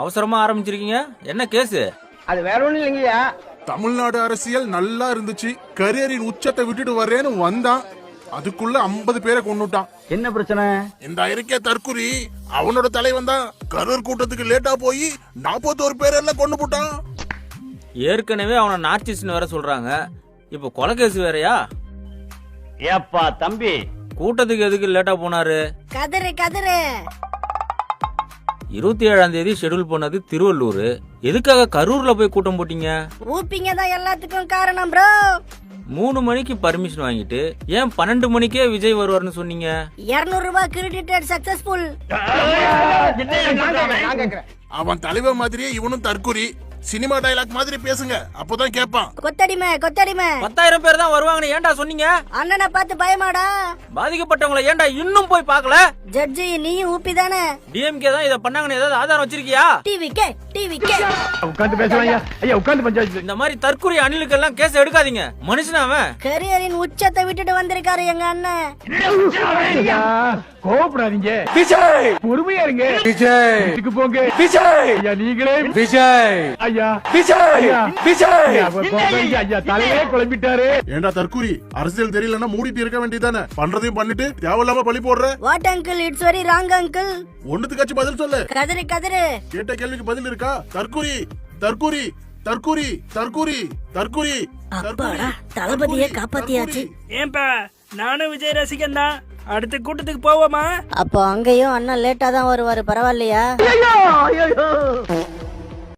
அவசரமா ஆரம்பிச்சிருக்கீங்க, என்ன கேஸ்? அது வேற ஒண்ணும் இல்லைங்கய்யா. தமிழ்நாடு அரசியல் நல்லா இருந்துச்சு, கரியரின் உச்சத்தை விட்டுட்டு வர்றேன்னு வந்தான், அதுக்குள்ள 50 பேரை கொண்டுட்டான். என்ன பிரச்சனை? இந்த இருக்கே தற்குறி, அவனோட தலைவன் தான் கரூர் கூட்டத்துக்கு லேட்டா போய் 41 பேர் எல்லாம் கொண்டு போட்டான். ஏற்கனவே அவனை நார்சிஸ்ட்னு வேற சொல்றாங்க, இப்ப கொலை கேஸ் வேறயா? ஏப்பா தம்பி, கூட்டத்துக்கு எதுக்கு லேட்டா போனாரு? கதறு கதறு. 27ஆம் தேதி ஷெட்யூல் பண்ணது திருவள்ளூர், எதுக்காக கரூர்ல போய் கூட்டம் போட்டீங்க? ஊப்பிங்க தான் எல்லாத்துக்கும் காரணம் ப்ரோ. 3 மணிக்கு பர்மிஷன் வாங்கிட்டு ஏன் 12 மணிக்கே விஜய் வருவார்னு சொன்னீங்க? 200 ரூபாய் கிரெடிட்டட் சக்சஸ்ஃபுல். நான் கேக்குறேன். அவன் தலைவர் மாதிரியே இவனும் தற்குறி, சினிமா டயலாக் மாதிரி பேசுங்க, அப்பதான் கேட்பான். கொத்தடிமை கொத்தடிமை. 10,000 பேர் தான் வருவாங்கன்னு ஏன்டா சொன்னீங்க? அண்ணனை பார்த்து பயமாடா? பாதிக்கப்பட்டவங்களை ஏன்டா இன்னும் போய் பார்க்கல? ஜட்ஜி நீயும் ஊப்பி தானே? டிஎம்கே தான் இத பண்ணாங்கன்னு ஏதாவது ஆதாரம் வச்சிருக்கியா? டிவிக்கே டிவிக்கே. உட்கார்ந்து பேசலாம் ஐயா. ஐயா உட்கார்ந்து பஞ்சாயத்து. இந்த மாதிரி தற்குறி அணிலுக்கு எல்லாம் கேஸ் எடுக்காதீங்க, மனுஷனா அவன். கரியரின் உச்சத்தை விட்டுட்டு வந்திருக்காரு எங்க அண்ணன். கோபப்படாதீங்க விஜய், பொறுமையா இருங்க விஜய். இதுக்கு போங்க விஜய். ஐயா நீங்களே விஜய். ஐயா விஜய் விஜய். ஐயா தலையே குழம்பிட்டாரு. ஏண்டா தற்குறி, அரசியல் தெரியலன்னா மூடிட்டு இருக்க வேண்டியதானே, பண்றதையும் பண்ணிட்டு தேவையில்லாம பழி போடுற. What uncle, it's very wrong uncle. ஒண்ணுத்துக்காச்சும் பதில் சொல்லு. கதறு கதறு. கேட்ட கேள்விக்கு பதில் இருக்கா? தற்குறி தற்குறி தற்குறி தற்குறி தற்குறி. அப்பாடா, தளபதியே காப்பாத்தியாச்சு. ஏன்பா, நானும் விஜய் ரசிகன் தான். அடுத்த கூட்டத்துக்கு போவோமா? அப்போ அங்கேயும் அண்ணன் லேட்டா தான் வருவாரு, பரவாயில்லையா?